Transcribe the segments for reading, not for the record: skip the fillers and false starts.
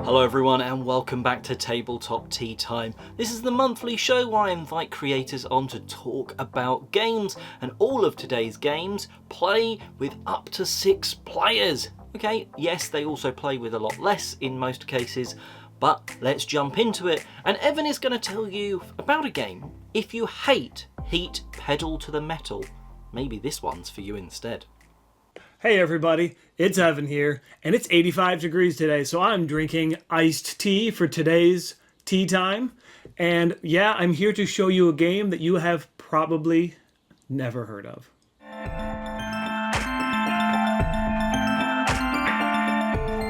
Hello everyone and welcome back to Tabletop Tea Time. This is the monthly show where I invite creators on to talk about games, and all of today's games play with up to 6 players. Okay, yes, they also play with a lot less in most cases, but let's jump into it. And Evan is going to tell you about a game. If you hate heat, pedal to the metal. Maybe this one's for you instead. Hey everybody, it's Evan here, and it's 85 degrees today, so I'm drinking iced tea for today's tea time. And yeah, I'm here to show you a game that you have probably never heard of.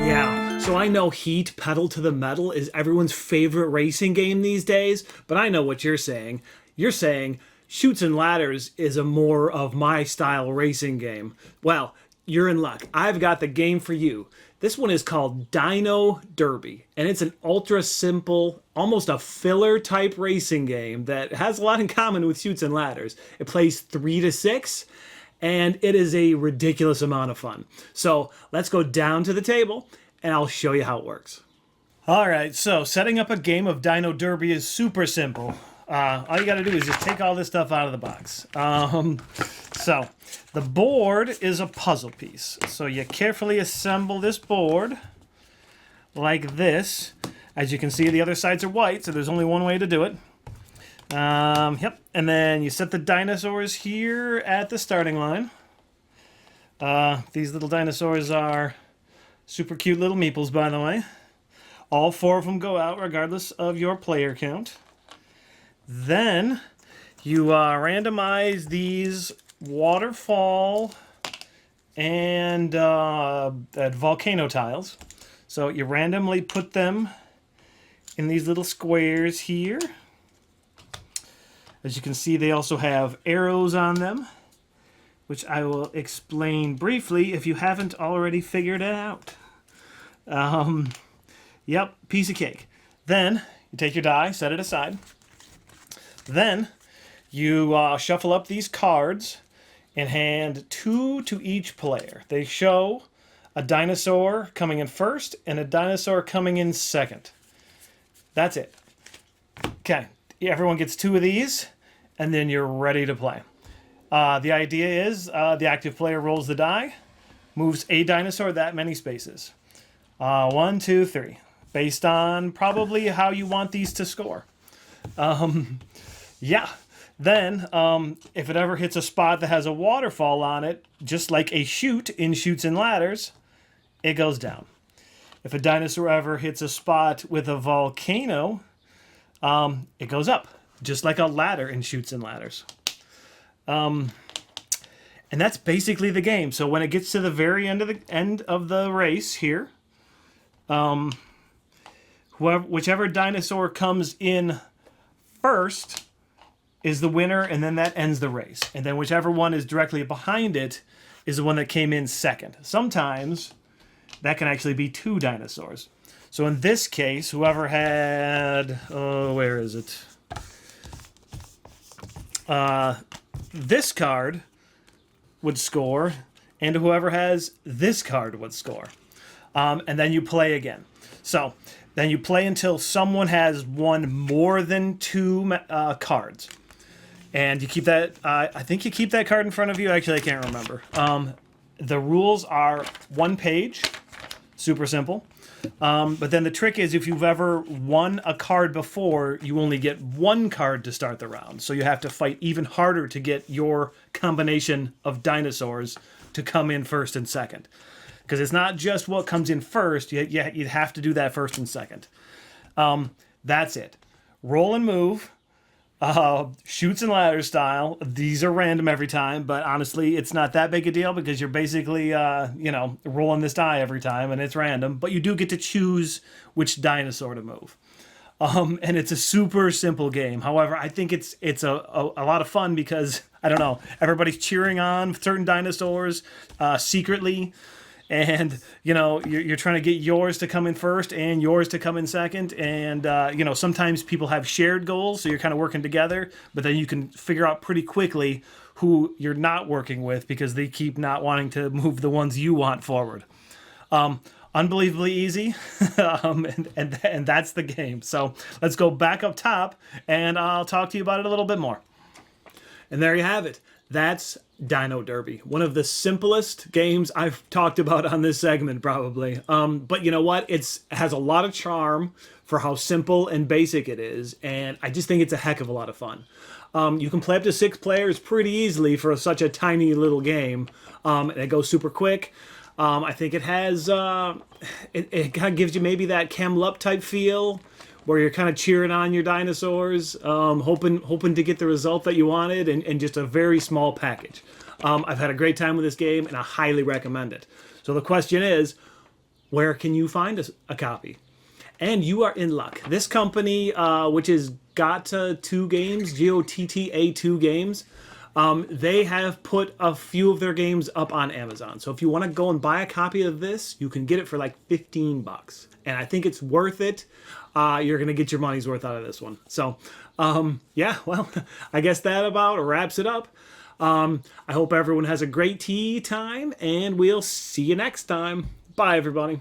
Yeah, so I know Heat Pedal to the Metal is everyone's favorite racing game these days, but I know what you're saying. You're saying Chutes and Ladders is a more of my style racing game. Well, you're in luck. I've got the game for you. This one is called Dino Derby, and it's an ultra simple, almost a filler type racing game that has a lot in common with Chutes and Ladders. It plays 3 to 6, and it is a ridiculous amount of fun. So let's go down to the table, and I'll show you how it works. All right, so setting up a game of Dino Derby is super simple. All you got to do is just take all this stuff out of the box. So the board is a puzzle piece. So you carefully assemble this board like this. As you can see, the other sides are white, so there's only one way to do it. Yep. And then you set the dinosaurs here at the starting line. These little dinosaurs are super cute little meeples, by the way. All 4 of them go out regardless of your player count. Then you randomize these waterfall and volcano tiles. So you randomly put them in these little squares here. As you can see, they also have arrows on them, which I will explain briefly if you haven't already figured it out. Yep, piece of cake. Then you take your die, set it aside. Then you shuffle up these cards and hand 2 to each player. They show a dinosaur coming in first and a dinosaur coming in second. That's it. Okay, everyone gets 2 of these, and then you're ready to play. The idea is the active player rolls the die, moves a dinosaur that many spaces. 1, 2, 3. Based on probably how you want these to score. Yeah, then if it ever hits a spot that has a waterfall on it, just like a chute in Chutes and Ladders, it goes down. If a dinosaur ever hits a spot with a volcano, it goes up, just like a ladder in Chutes and Ladders. And that's basically the game. So when it gets to the very end of the race here, whichever dinosaur comes in first is the winner, and then that ends the race. And then whichever one is directly behind it is the one that came in second. Sometimes that can actually be 2 dinosaurs. So in this case, whoever had, where is it? This card would score, and whoever has this card would score. And then you play again. So then you play until someone has won more than 2 cards. And you keep that, I think you keep that card in front of you. Actually, I can't remember. The rules are 1 page, super simple. But then the trick is if you've ever won a card before, you only get 1 card to start the round. So you have to fight even harder to get your combination of dinosaurs to come in first and second. Because it's not just what comes in first, you have to do that first and second. That's it. Roll and move. Chutes and Ladders style. These are random every time, but honestly, it's not that big a deal because you're basically, rolling this die every time and it's random, but you do get to choose which dinosaur to move. And it's a super simple game. However, I think it's a lot of fun because, I don't know, everybody's cheering on certain dinosaurs secretly. And, you're trying to get yours to come in first and yours to come in second. And, sometimes people have shared goals, so you're kind of working together. But then you can figure out pretty quickly who you're not working with because they keep not wanting to move the ones you want forward. Unbelievably easy, and that's the game. So let's go back up top, and I'll talk to you about it a little bit more. And there you have it. That's Dino Derby, one of the simplest games I've talked about on this segment, probably. But you know what? It has a lot of charm for how simple and basic it is, and I just think it's a heck of a lot of fun. You can play up to 6 players pretty easily for such a tiny little game, and it goes super quick. I think it has, it kind of gives you maybe that Camel Up type feel, where you're kind of cheering on your dinosaurs, hoping to get the result that you wanted, and just a very small package. I've had a great time with this game, and I highly recommend it. So the question is, where can you find a copy? And you are in luck. This company, which is Gotta2 Games, Gotta2 Games, they have put a few of their games up on Amazon. So if you want to go and buy a copy of this, you can get it for like $15. And I think it's worth it. You're going to get your money's worth out of this one. So, yeah, well, I guess that about wraps it up. I hope everyone has a great tea time, and we'll see you next time. Bye, everybody.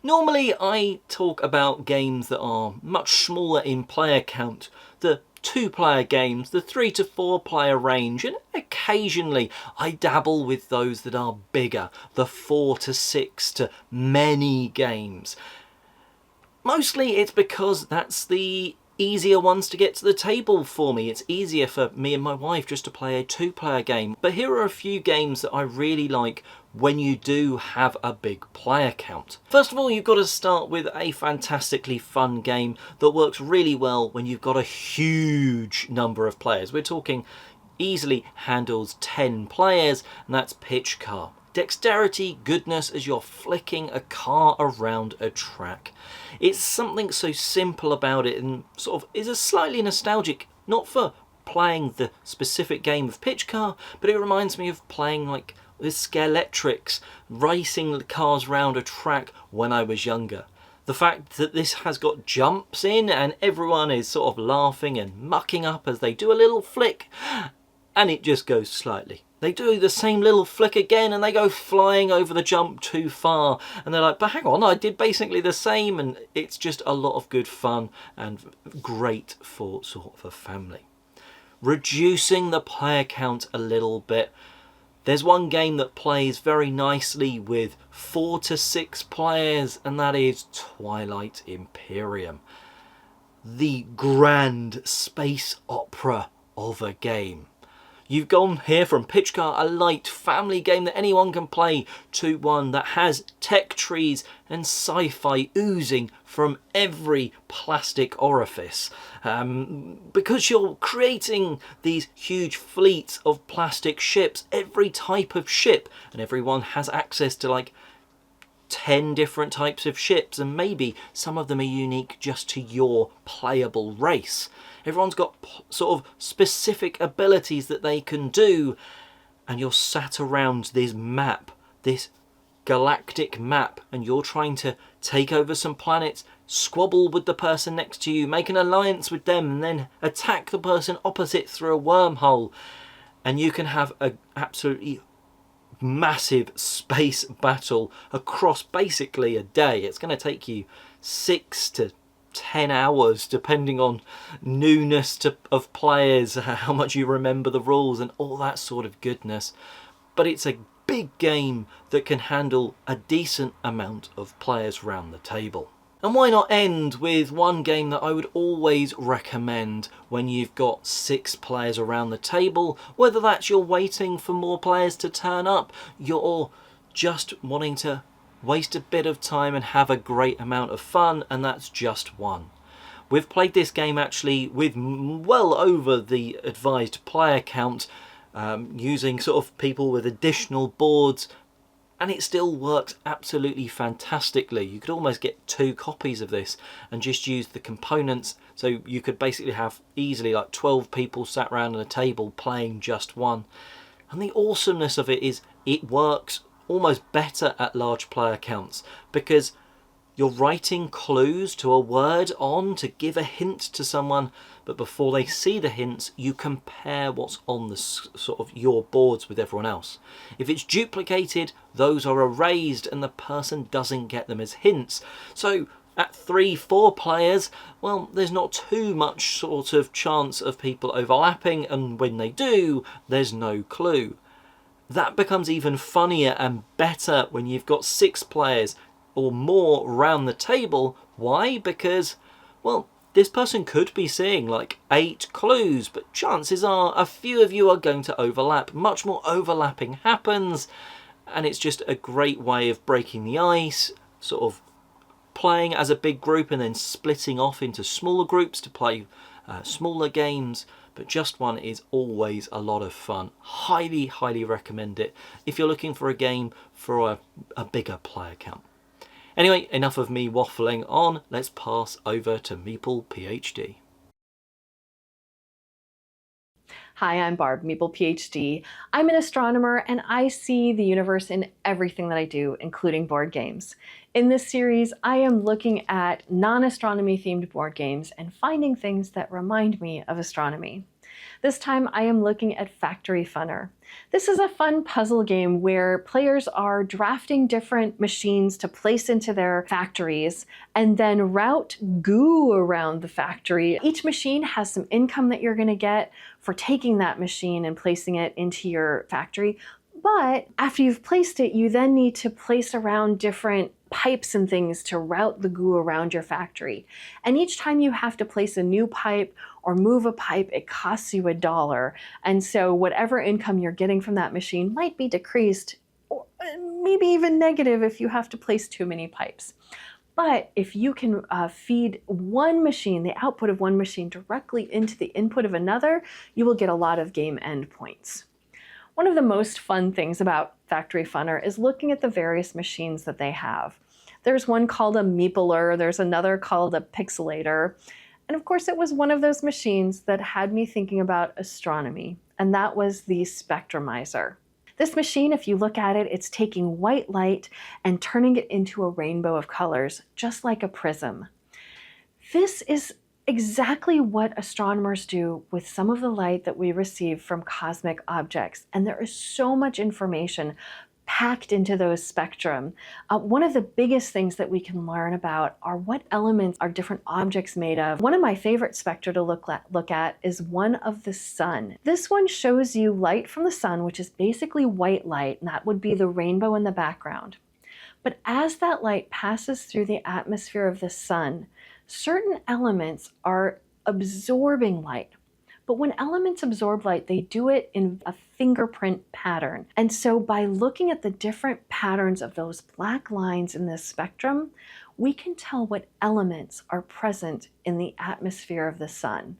Normally I talk about games that are much smaller in player count, the 2-player games, the 3 to 4 player range, and occasionally I dabble with those that are bigger, the 4 to 6 to many games. Mostly it's because that's the easier ones to get to the table for me. It's easier for me and my wife just to play a 2-player game. But here are a few games that I really like when you do have a big player count. First of all, you've got to start with a fantastically fun game that works really well when you've got a huge number of players. We're talking easily handles 10 players, and that's Pitch Car. Dexterity, goodness as you're flicking a car around a track. It's something so simple about it, and sort of is a slightly nostalgic, not for playing the specific game of Pitch Car, but it reminds me of playing like the Scalextrics, racing the cars round a track when I was younger. The fact that this has got jumps in and everyone is sort of laughing and mucking up as they do a little flick, and it just goes slightly. They do the same little flick again and they go flying over the jump too far, and they're like, but hang on, I did basically the same. And it's just a lot of good fun and great for sort of a family. Reducing the player count a little bit. There's one game that plays very nicely with 4 to 6 players, and that is Twilight Imperium. The grand space opera of a game. You've gone here from Pitch Car, a light family game that anyone can play, to one that has tech trees and sci-fi oozing from every plastic orifice. Because you're creating these huge fleets of plastic ships, every type of ship, and everyone has access to like 10 different types of ships, and maybe some of them are unique just to your playable race. Everyone's got sort of specific abilities that they can do, and you're sat around this map, this galactic map, and you're trying to take over some planets, squabble with the person next to you, make an alliance with them, and then attack the person opposite through a wormhole. And you can have an absolutely massive space battle across basically a day. It's going to take you 6 to 10 hours depending on newness of players, how much you remember the rules and all that sort of goodness. But it's a big game that can handle a decent amount of players around the table. And why not end with one game that I would always recommend when you've got 6 players around the table, whether that's you're waiting for more players to turn up, you're just wanting to waste a bit of time and have a great amount of fun, and that's Just One. We've played this game actually with well over the advised player count, using sort of people with additional boards, and it still works absolutely fantastically. You could almost get 2 copies of this and just use the components, so you could basically have easily like 12 people sat around at a table playing Just One. And the awesomeness of it is it works almost better at large player counts, because You're writing clues to a word on to give a hint to someone, but before they see the hints, you compare what's on the sort of your boards with everyone else. If it's duplicated, those are erased and the person doesn't get them as hints. So at 3-4 players, well, there's not too much sort of chance of people overlapping, and when they do, there's no clue. That becomes even funnier and better when you've got 6 players or more around the table. Why? Because, well, this person could be seeing like 8 clues, but chances are a few of you are going to overlap. Much more overlapping happens, and it's just a great way of breaking the ice, sort of playing as a big group and then splitting off into smaller groups to play smaller games. But just one is always a lot of fun. Highly, highly recommend it if you're looking for a game for a bigger player count. Anyway, enough of me waffling on. Let's pass over to MeeplePhD. Hi, I'm Barb, MeeplePhD. I'm an astronomer and I see the universe in everything that I do, including board games. In this series, I am looking at non-astronomy themed board games and finding things that remind me of astronomy. This time I am looking at Factory Funner. This is a fun puzzle game where players are drafting different machines to place into their factories and then route goo around the factory. Each machine has some income that you're going to get for taking that machine and placing it into your factory. But after you've placed it, you then need to place around different pipes and things to route the goo around your factory. And each time you have to place a new pipe or move a pipe, it costs you $1. And so whatever income you're getting from that machine might be decreased, or maybe even negative if you have to place too many pipes. But if you can feed one machine, the output of one machine directly into the input of another, you will get a lot of game end points. One of the most fun things about Factory Funner is looking at the various machines that they have. There's one called a Meepler, there's another called a Pixelator, and of course it was one of those machines that had me thinking about astronomy, and that was the Spectromizer. This machine, if you look at it, it's taking white light and turning it into a rainbow of colors, just like a prism. This is exactly what astronomers do with some of the light that we receive from cosmic objects. And there is so much information packed into those spectrum. One of the biggest things that we can learn about are what elements are different objects made of. One of my favorite spectra to look at is one of the sun. This one shows you light from the sun, which is basically white light, and that would be the rainbow in the background. But as that light passes through the atmosphere of the sun, certain elements are absorbing light. But when elements absorb light, they do it in a fingerprint pattern. And so by looking at the different patterns of those black lines in this spectrum, we can tell what elements are present in the atmosphere of the sun.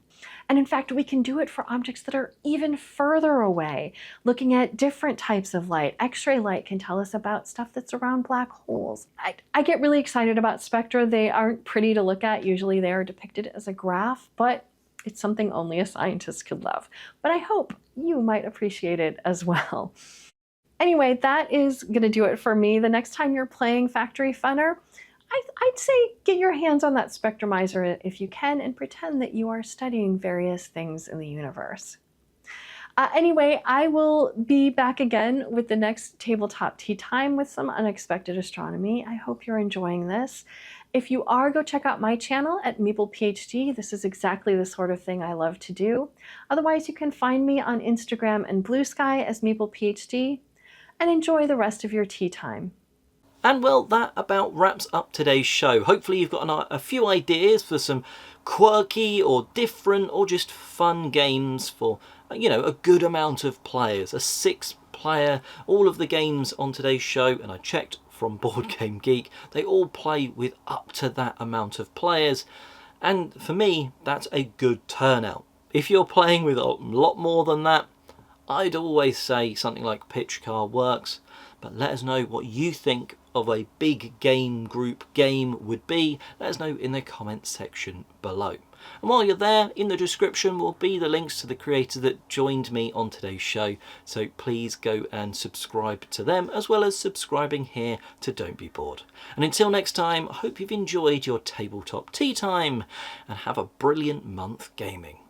And in fact, we can do it for objects that are even further away, looking at different types of light. X-ray light can tell us about stuff that's around black holes. I get really excited about spectra. They aren't pretty to look at. Usually they are depicted as a graph, but it's something only a scientist could love. But I hope you might appreciate it as well. Anyway, that is going to do it for me. The next time you're playing Factory Funner, I'd say get your hands on that Spectromizer if you can and pretend that you are studying various things in the universe. Anyway, I will be back again with the next Tabletop Tea Time with some unexpected astronomy. I hope you're enjoying this. If you are, go check out my channel at MeeplePhD. This is exactly the sort of thing I love to do. Otherwise, you can find me on Instagram and Blue Sky as MeeplePhD, and enjoy the rest of your tea time. And well, that about wraps up today's show. Hopefully you've got a few ideas for some quirky or different or just fun games for, you know, a good amount of players. A 6-player, all of the games on today's show, and I checked from Board Game Geek, they all play with up to that amount of players. And for me, that's a good turnout. If you're playing with a lot more than that, I'd always say something like Pitch Car works. But let us know what you think of a big game group game would be. Let us know in the comments section below. And while you're there, in the description will be the links to the creators that joined me on today's show, so please go and subscribe to them, as well as subscribing here to Don't Be Bored. And until next time, I hope you've enjoyed your tabletop tea time, and have a brilliant month gaming.